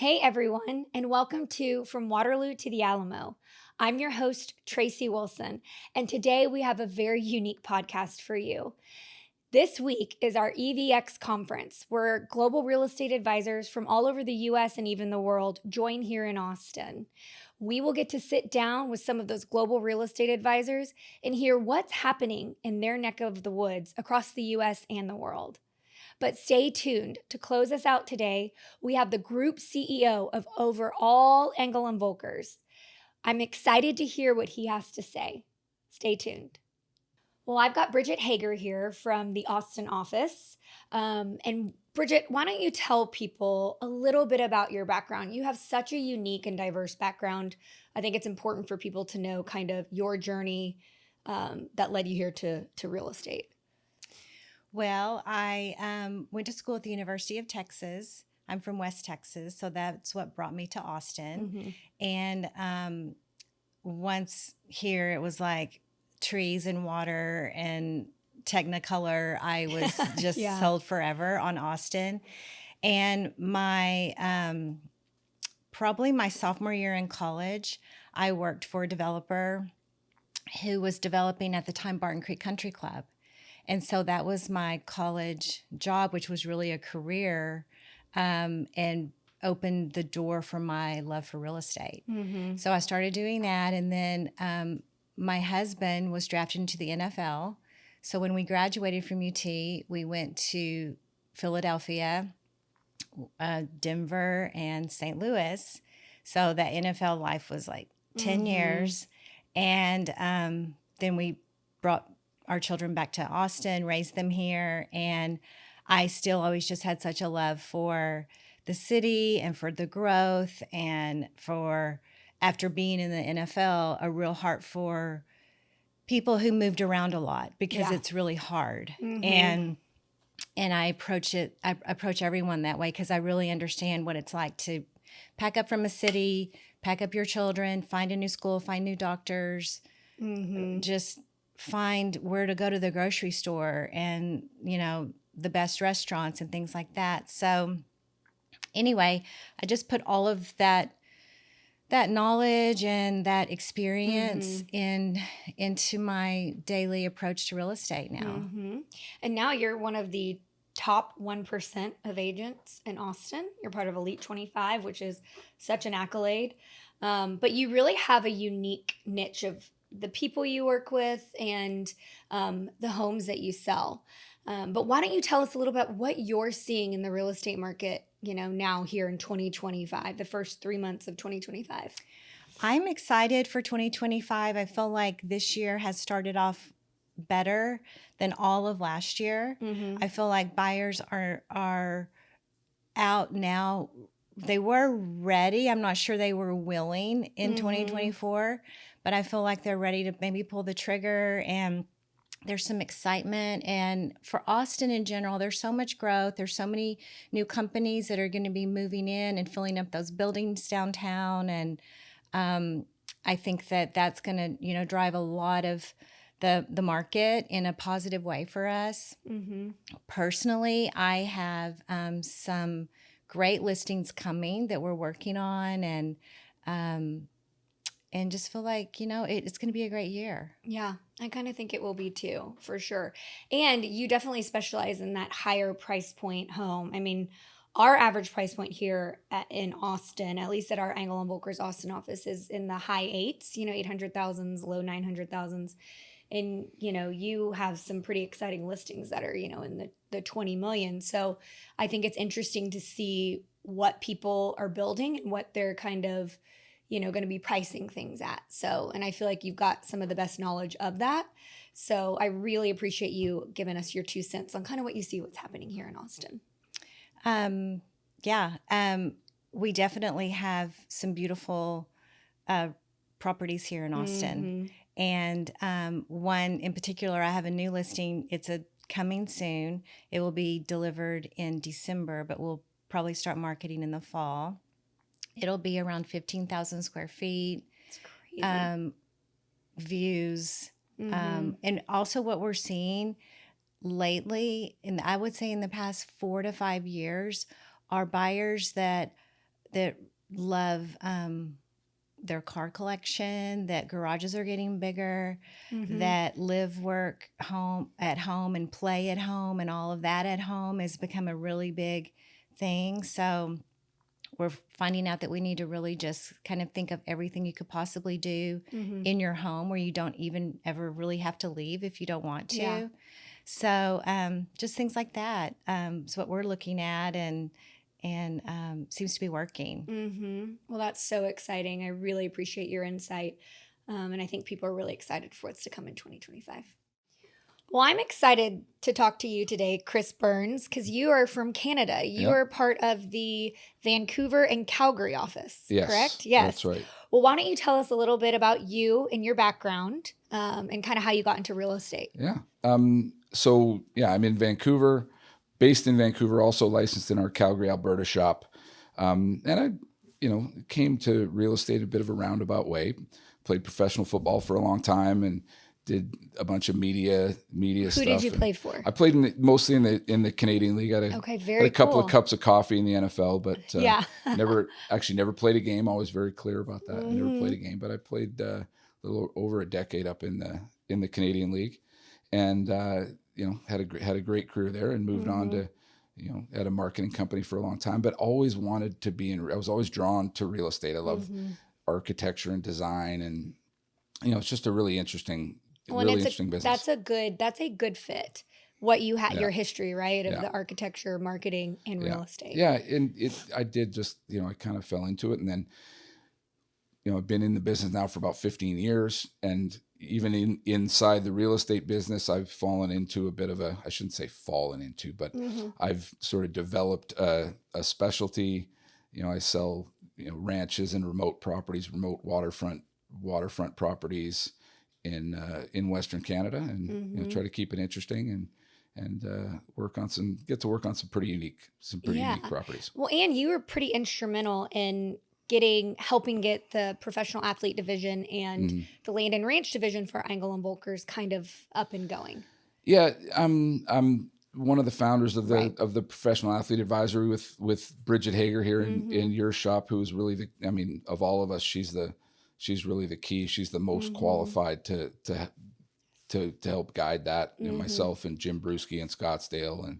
Hey everyone, and welcome to From Waterloo to the Alamo. I'm your host, Traci Wilson, and today we have a very unique podcast for you. This week is our EVX conference, where global real estate advisors from all over the US and even the world join here in Austin. We will get to sit down with some of those global real estate advisors and hear what's happening in their neck of the woods across the US and the world. But stay tuned. To close us out today, we have the group CEO of Overall Engel Völkers. I'm excited to hear what he has to say. Stay tuned. Well, I've got Bridget Hager here from the Austin office. And Bridget, why don't you tell people a little bit about your background? You have such a unique and diverse background. I think it's important for people to know kind of your journey that led you here to real estate. Well, I went to school at the University of Texas. I'm from West Texas, so that's what brought me to Austin. And once here, it was like trees and water and Technicolor. I was just sold forever on Austin. And my probably my sophomore year in college, I worked for a developer who was developing at the time Barton Creek Country Club. And so that was my college job, which was really a career, and opened the door for my love for real estate. So I started doing that. And then my husband was drafted into the NFL. So when we graduated from UT, we went to Philadelphia, Denver, and St. Louis. So that NFL life was like 10 years. And then we brought our children back to Austin, raised them here. And I still always just had such a love for the city and for the growth, and for, after being in the NFL, a real heart for people who moved around a lot, because it's really hard. And I approach everyone that way, because I really understand what it's like to pack up from a city, pack up your children, find a new school, find new doctors, just find where to go to the grocery store, and, you know, the best restaurants and things like that. So anyway, I just put all of that knowledge and that experience into my daily approach to real estate now. And now you're one of the top 1% of agents in Austin. You're part of Elite 25, which is such an accolade. But you really have a unique niche of the people you work with and the homes that you sell. But why don't you tell us a little bit what you're seeing in the real estate market, you know, now here in 2025, the first 3 months of 2025? I'm excited for 2025. I feel like this year has started off better than all of last year. I feel like buyers are out now. They were ready. I'm not sure they were willing in 2024, but I feel like they're ready to maybe pull the trigger, and there's some excitement. And for Austin in general, there's so much growth. There's so many new companies that are going to be moving in and filling up those buildings downtown. And I think that that's going to, you know, drive a lot of the market in a positive way for us. Personally, I have some great listings coming that we're working on, and just feel like, you know, it's going to be a great year. Yeah, I kind of think it will be too, for sure. And you definitely specialize in that higher price point home. I mean, our average price point here in Austin, at least at our Engel Völkers Austin office, is in the high eights, you know, 800,000s, low 900,000s. And, you know, you have some pretty exciting listings that are, you know, in the 20 million. So I think it's interesting to see what people are building and what they're kind of, you know, going to be pricing things at. So, and I feel like you've got some of the best knowledge of that. So I really appreciate you giving us your 2 cents on kind of what you see, what's happening here in Austin. We definitely have some beautiful properties here in Austin. And one in particular, I have a new listing. It's coming soon. It will be delivered in December, but we'll probably start marketing in the fall. It'll be around 15,000 square feet. It's crazy. Views. And also what we're seeing lately, and I would say in the past 4 to 5 years, are buyers that that love their car collection, that garages are getting bigger, that live, work at home and play at home, and all of that at home has become a really big thing. So we're finding out that we need to really just kind of think of everything you could possibly do in your home where you don't even ever really have to leave if you don't want to. Yeah. So just things like that is what we're looking at, and seems to be working. Well, that's so exciting. I really appreciate your insight. And I think people are really excited for what's to come in 2025. Well, I'm excited to talk to you today, Chris Burns, because you are from Canada. You are part of the Vancouver and Calgary office, correct? Yes, that's right. Well, why don't you tell us a little bit about you and your background and kind of how you got into real estate? Yeah. So, I'm in Vancouver, based in Vancouver, also licensed in our Calgary, Alberta shop. And I, came to real estate a bit of a roundabout way. Played professional football for a long time and did a bunch of media Who stuff. Who did you play for? I played mostly in the Canadian League. I had a couple of cups of coffee in the NFL, but never played a game. Always very clear about that. I never played a game, but I played a little over a decade up in the Canadian League, and had a great career there, and moved on to at a marketing company for a long time, but always wanted to be I was always drawn to real estate. I love architecture and design, and it's just a really interesting. Interesting business. That's a good fit. What you had, your history, right, of the architecture, marketing, and real estate. Yeah, and I did just I kind of fell into it, and then I've been in the business now for about 15 years, and even inside the real estate business, I've fallen into a bit of I shouldn't say fallen into, but I've sort of developed a specialty. I sell ranches and remote properties, remote waterfront properties in Western Canada, and try to keep it interesting and get to work on some pretty unique properties. Well, and you were pretty instrumental in helping get the professional athlete division and the land and ranch division for Engel and Völkers kind of up and going. Yeah, I'm one of the founders of the professional athlete advisory with Bridget Hager here in your shop, who is really of all of us, she's really the key. She's the most qualified to help guide that. Myself and Jim Brewski in Scottsdale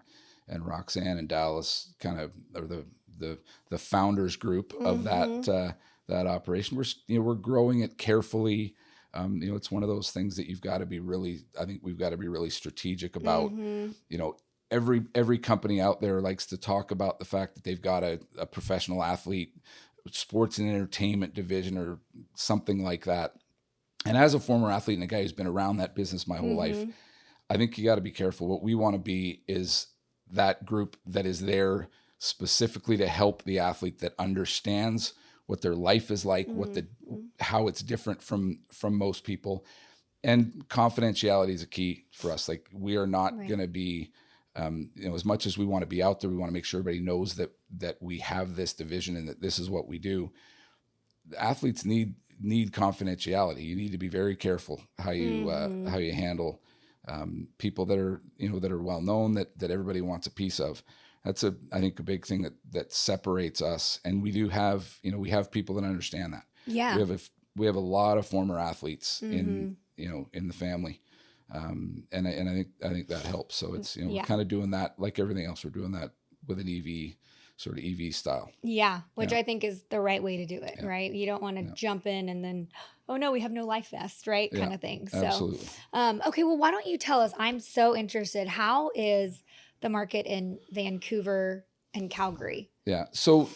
and Roxanne in Dallas kind of are the founders group of that operation. We're growing it carefully. It's one of those things that we've got to be really strategic about. Every company out there likes to talk about the fact that they've got a professional athlete, sports and entertainment division or something like that. And as a former athlete and a guy who's been around that business my whole life, I think you got to be careful. What we want to be is that group that is there specifically to help the athlete, that understands what their life is like, how it's different from most people. And confidentiality is a key for us. Like, we are not going to be, as much as we want to be out there, we want to make sure everybody knows that we have this division and that this is what we do. The athletes need confidentiality. You need to be very careful how you handle people that are well known, that everybody wants a piece of. That's I think a big thing that separates us. And we do have we have people that understand that. Yeah, we have a lot of former athletes in the family. And I think that helps. So it's we're kind of doing that like everything else. We're doing that with an EV style. Yeah, which I think is the right way to do it, right? You don't want to jump in and then, oh no, we have no life vest, right? Kind of thing. So, absolutely. Okay, well, why don't you tell us? I'm so interested. How is the market in Vancouver and Calgary? Yeah, so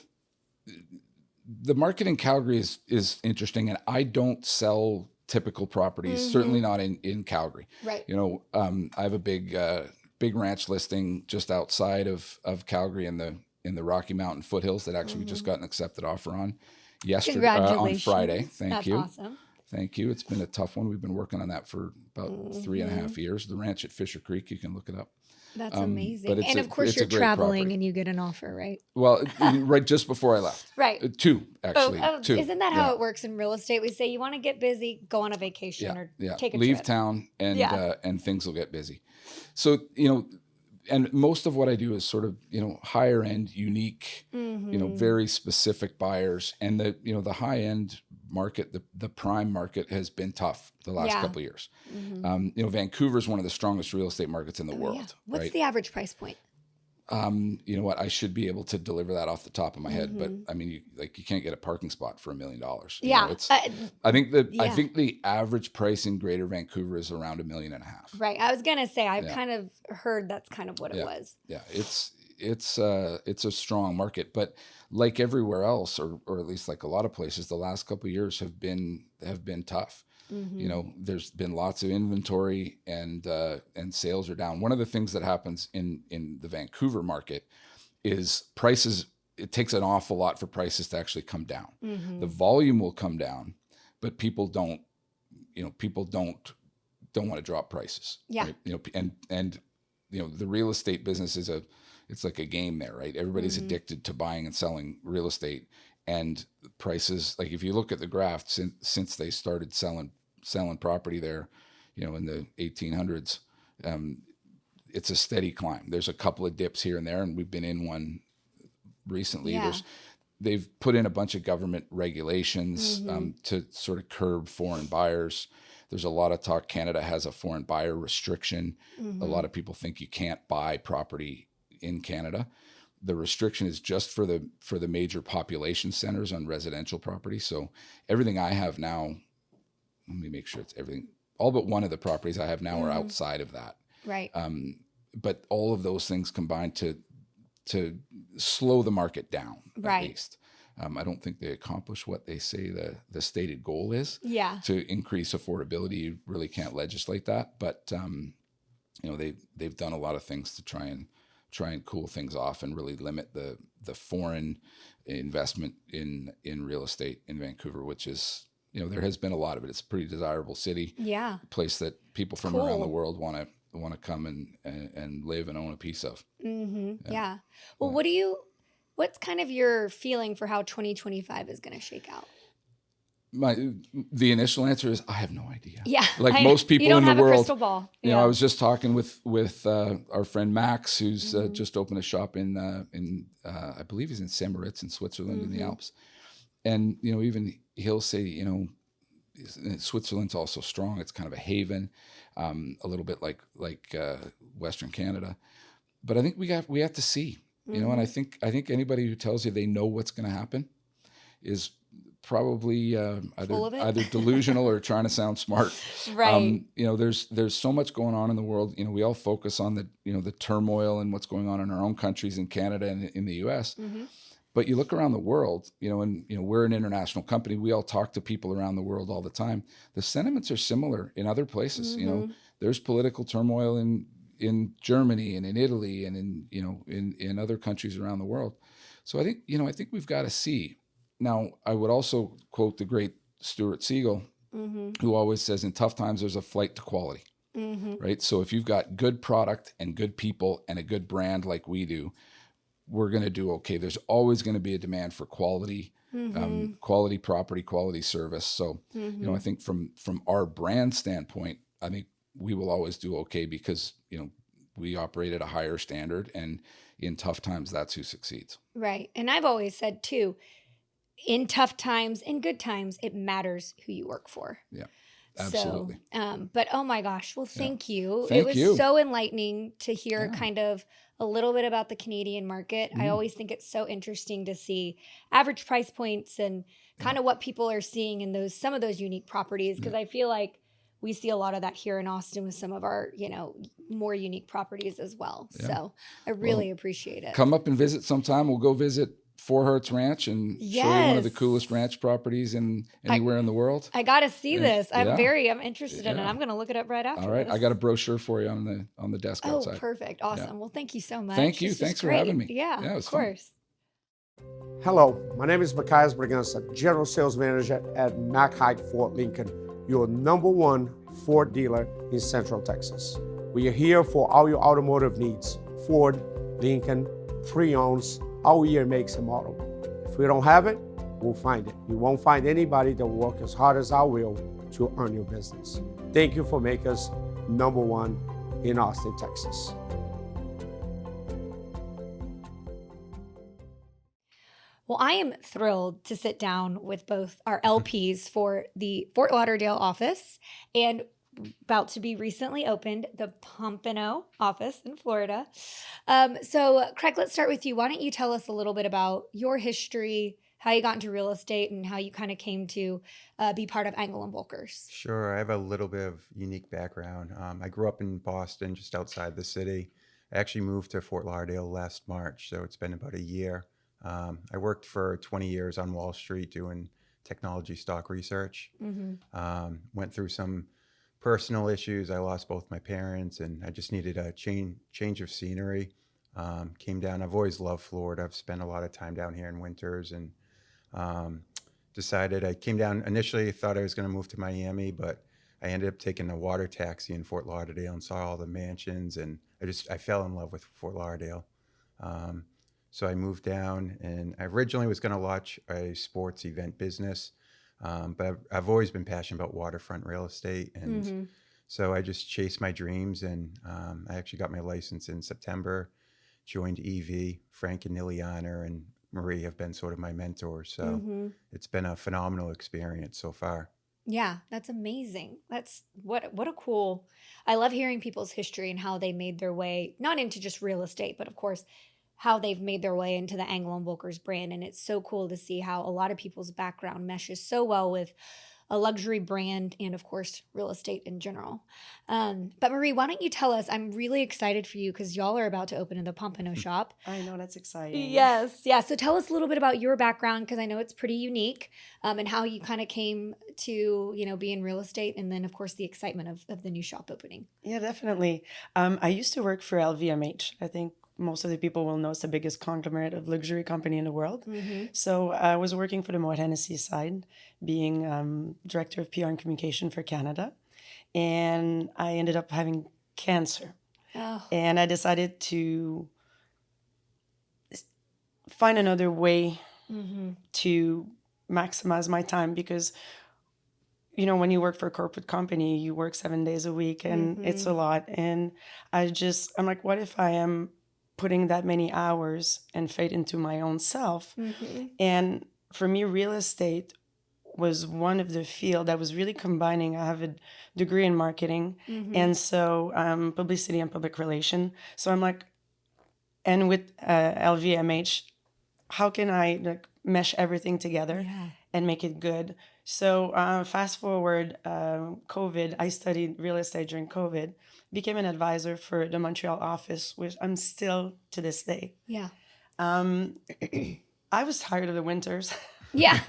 the market in Calgary is interesting, and I don't sell typical properties, certainly not in Calgary. Right. I have a big ranch listing just outside of Calgary in the Rocky Mountain foothills that actually we just got an accepted offer on yesterday, on Friday. Thank you. That's awesome. Thank you. It's been a tough one. We've been working on that for about 3.5 years. The ranch at Fisher Creek, you can look it up. That's amazing. And of course, you're traveling and you get an offer, right? Well, right just before I left. Right. Two, actually. Two. Isn't that how it works in real estate? We say you want to get busy, go on a vacation or take a leave trip. town and things will get busy. So, and most of what I do is sort of, higher end, unique, very specific buyers. And the high end market, the prime market has been tough the last couple of year. Vancouver is one of the strongest real estate markets in the world. Yeah. What's right? the average price point? You know what? I should be able to deliver that off the top of my head, but I mean, you can't get a parking spot for $1 million. Yeah. I think the average price in Greater Vancouver is around $1.5 million. Right. I was gonna say I've kind of heard that's kind of what it was. Yeah. It's a strong market, but like everywhere else, or at least like a lot of places, the last couple of years have been tough. There's been lots of inventory and sales are down. One of the things that happens in the Vancouver market is prices. It takes an awful lot for prices to actually come down. The volume will come down, but people don't want to drop prices. Yeah. Right? And the real estate business it's like a game there, right? Everybody's addicted to buying and selling real estate, and prices, like if you look at the graph since they started selling property there, in the 1800s, it's a steady climb. There's a couple of dips here and there, and we've been in one recently. Yeah. They've put in a bunch of government regulations to sort of curb foreign buyers. There's a lot of talk. Canada has a foreign buyer restriction. A lot of people think you can't buy property in Canada. The restriction is just for the major population centers on residential property. So everything I have now, let me make sure it's everything, all but one of the properties I have now are outside of that. Right. But all of those things combined to slow the market down, at least. I don't think they accomplish what they say the stated goal is. Yeah. To increase affordability. You really can't legislate that, but they've done a lot of things to try and cool things off and really limit the foreign investment in real estate in Vancouver, which is, there has been a lot of it. It's a pretty desirable city. Yeah. A place that people from around the world want to come and live and own a piece of. Yeah. Well, what's kind of your feeling for how 2025 is going to shake out? The initial answer is I have no idea. Yeah, like most people in the world, you don't have a crystal ball. I was just talking with our friend Max, who's just opened a shop in I believe he's in St. in Switzerland in the Alps, and even he'll say Switzerland's also strong. It's kind of a haven, a little bit like Western Canada, but I think we have to see, and I think anybody who tells you they know what's going to happen is probably either delusional or trying to sound smart. Right. There's so much going on in the world. We all focus on the turmoil and what's going on in our own countries, in Canada and in the US. But you look around the world, and we're an international company. We all talk to people around the world all the time. The sentiments are similar in other places. There's political turmoil in Germany and in Italy and in other countries around the world. So I think we've got to see. Now, I would also quote the great Stuart Siegel, who always says, in tough times, there's a flight to quality, right? So if you've got good product and good people and a good brand like we do, we're going to do okay. There's always going to be a demand for quality, quality property, quality service. So, I think from our brand standpoint, I think we will always do okay because, we operate at a higher standard, and in tough times, that's who succeeds. Right. And I've always said too, in tough times, in good times, it matters who you work for. Yeah, absolutely. So, but oh my gosh, well, thank you. Thank it was so enlightening to hear kind of a little bit about the Canadian market. I always think it's so interesting to see average price points and kind of what people are seeing in some of those unique properties, because I feel like we see a lot of that here in Austin with some of our, more unique properties as well. Yeah. So I really appreciate it. Come up and visit sometime. We'll go visit Four Hearts Ranch and show you one of the coolest ranch properties anywhere in the world. I got to see this. I'm interested in it. I'm going to look it up right after. All right. I got a brochure for you on the desk outside. Oh, perfect. Awesome. Yeah. Well, thank you so much. Thank you. Thanks for having me. Yeah, of course. Fun. Hello, my name is Matthias Braganza, General Sales Manager at Mack Hike Ford Lincoln, your #1 Ford dealer in Central Texas. We are here for all your automotive needs, Ford, Lincoln, pre-owns, all year makes and model. If we don't have it, we'll find it. You won't find anybody that will work as hard as I will to earn your business. Thank you for making us #1 in Austin, Texas. Well, I am thrilled to sit down with both our LPs for the Fort Lauderdale office and about to be recently opened, the Pompano office in Florida. So, Craig, let's start with you. Why don't you tell us a little bit about your history, how you got into real estate, and how you kind of came to be part of Engel Völkers? Sure. I have a little bit of unique background. I grew up in Boston, just outside the city. I actually moved to Fort Lauderdale last March, so it's been about a year. I worked for 20 years on Wall Street doing technology stock research. Went through some personal issues. I lost both my parents, and I just needed a change of scenery. Came down. I've always loved Florida. I've spent a lot of time down here in winters, and decided I came down initially, thought I was going to move to Miami, but I ended up taking a water taxi in Fort Lauderdale and saw all the mansions, and I fell in love with Fort Lauderdale. So I moved down, and I originally was going to launch a sports event business, but I've always been passionate about waterfront real estate, and so I just chased my dreams, and I actually got my license in September, joined EV. Frank and Liliana and Marie have been sort of my mentors, so it's been a phenomenal experience so far. Yeah, that's amazing. That's what a cool. I love hearing people's history and how they made their way, not into just real estate, but of course, how they've made their way into the Engel Völkers brand. And it's so cool to see how a lot of people's background meshes so well with a luxury brand and, of course, real estate in general. But Marie, why don't you tell us? I'm really excited for you because y'all are about to open in the Pompano shop. I know, that's exciting. Yes. Yeah. So tell us a little bit about your background because I know it's pretty unique, and how you kind of came to, be in real estate, and then, of course, the excitement of the new shop opening. Yeah, definitely. I used to work for LVMH. I think most of the people will know it's the biggest conglomerate of luxury company in the world. So I was working for the Moet Hennessy side, being director of PR and communication for Canada. And I ended up having cancer. Oh. And I decided to find another way to maximize my time because, when you work for a corporate company, you work 7 days a week and it's a lot. And I'm like, what if I am putting that many hours and fate into my own self? And for me, real estate was one of the field that was really combining. I have a degree in marketing and so publicity and public relation. So I'm like, and with LVMH, how can I mesh everything together and make it good? So fast forward, COVID, I studied real estate during COVID, became an advisor for the Montreal office, which I'm still to this day. Yeah. I was tired of the winters. Yeah,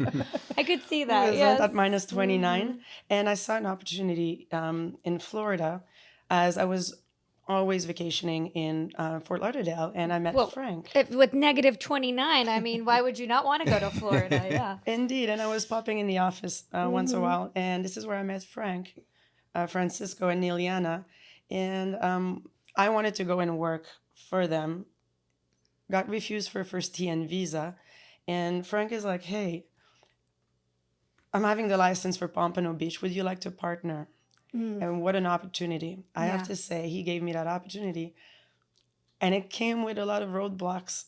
I could see that. Yes. At minus 29. And I saw an opportunity in Florida as I was always vacationing in Fort Lauderdale, and I met Frank. With negative 29, I mean, why would you not want to go to Florida? Yeah. Indeed. And I was popping in the office once in a while, and this is where I met Frank, Francisco, and Liliana. And I wanted to go and work for them, got refused for first TN visa. And Frank is like, hey, I'm having the license for Pompano Beach. Would you like to partner? And what an opportunity. I have to say, he gave me that opportunity. And it came with a lot of roadblocks.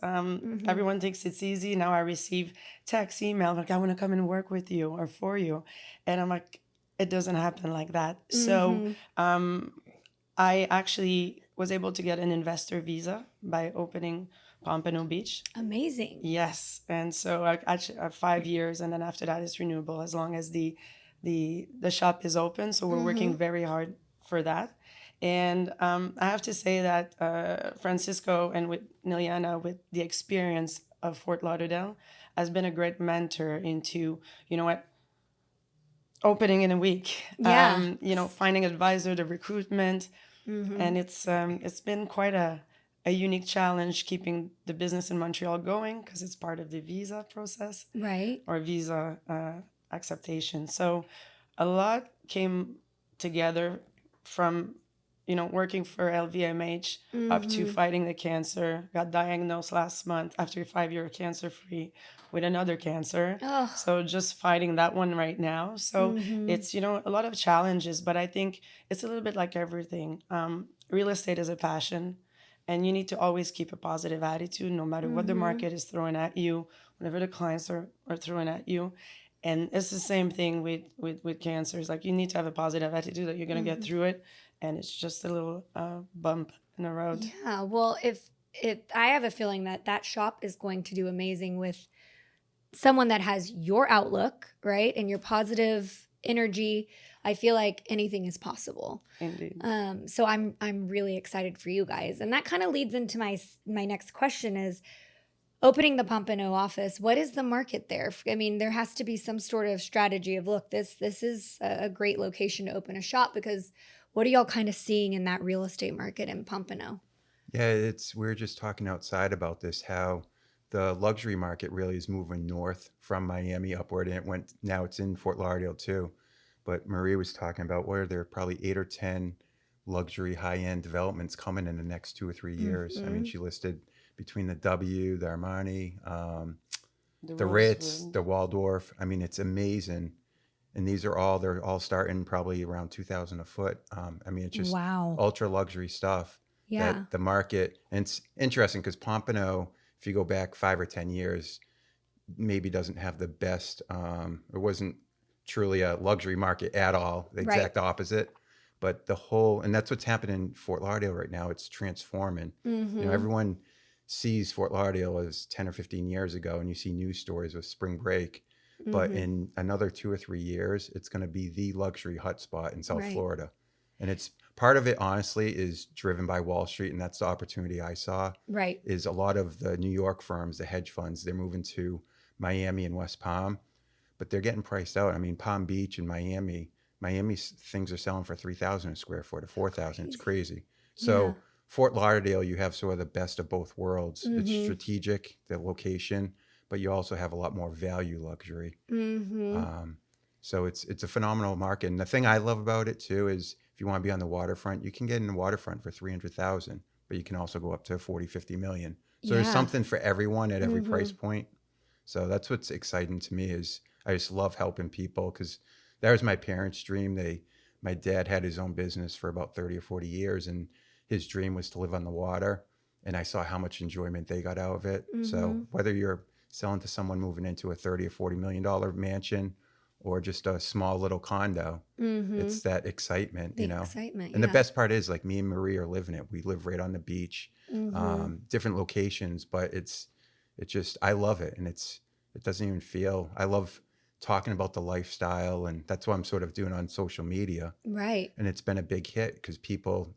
Everyone thinks it's easy. Now I receive text, email, like, I want to come and work with you or for you. And I'm like, it doesn't happen like that. So I actually was able to get an investor visa by opening Pompano Beach. Amazing. Yes. And so I actually 5 years, and then after that it's renewable as long as the shop is open. So we're working very hard for that. And I have to say that Francisco and with Liliana, with the experience of Fort Lauderdale, has been a great mentor into, opening in a week. Yeah. Finding advisor, the recruitment. And it's been quite a unique challenge keeping the business in Montreal going because it's part of the visa process. Right. Or visa acceptation. So a lot came together from, working for LVMH up to fighting the cancer. Got diagnosed last month after 5 year cancer free with another cancer. Oh. So just fighting that one right now. So it's, a lot of challenges, but I think it's a little bit like everything. Real estate is a passion. And you need to always keep a positive attitude no matter what the market is throwing at you, whatever the clients are throwing at you. And it's the same thing with cancer. It's like you need to have a positive attitude that you're going to get through it. And it's just a little bump in the road. Yeah. Well, if I have a feeling that shop is going to do amazing with someone that has your outlook, right? And your positive energy. I feel like anything is possible. Indeed. So I'm really excited for you guys. And that kind of leads into my next question is opening the Pompano office. What is the market there? I mean, there has to be some sort of strategy of, look, this is a great location to open a shop, because what are y'all kind of seeing in that real estate market in Pompano? Yeah, we were just talking outside about this, how the luxury market really is moving north from Miami upward, and now it's in Fort Lauderdale too. But Marie was talking about where there are probably 8 or 10 luxury high-end developments coming in the next 2 or 3 years. I mean, she listed between the W, the Armani, the Ritz, the Waldorf. I mean, it's amazing. And they're all starting probably around 2,000 a foot. I mean, it's just ultra luxury stuff. Yeah. That the market, and it's interesting because Pompano, if you go back 5 or 10 years, maybe doesn't have the best, it wasn't truly a luxury market at all, the exact opposite. But and that's what's happening in Fort Lauderdale right now. It's transforming. You know, everyone sees Fort Lauderdale as 10 or 15 years ago, and you see news stories with spring break. But in another 2 or 3 years, it's going to be the luxury hotspot in South Florida. And it's part of it, honestly, is driven by Wall Street. And that's the opportunity I saw. Right. Is a lot of the New York firms, the hedge funds, they're moving to Miami and West Palm, but they're getting priced out. I mean, Palm Beach and Miami things are selling for $3,000 a square foot or $4,000. It's crazy. So Fort Lauderdale, you have sort of the best of both worlds. It's strategic, the location, but you also have a lot more value luxury. So it's a phenomenal market. And the thing I love about it too is if you want to be on the waterfront, you can get in the waterfront for $300,000, but you can also go up to 40, 50 million. So there's something for everyone at every price point. So that's what's exciting to me is I just love helping people, because that was my parents' dream. My dad had his own business for about 30 or 40 years, and his dream was to live on the water. And I saw how much enjoyment they got out of it. So whether you're selling to someone moving into a 30 or $40 million mansion or just a small little condo, it's that excitement, you know. And the best part is, like, me and Marie are living it. We live right on the beach, different locations, but it's just, I love it. And it doesn't even feel, I love talking about the lifestyle, and that's what I'm sort of doing on social media. Right. And it's been a big hit because that's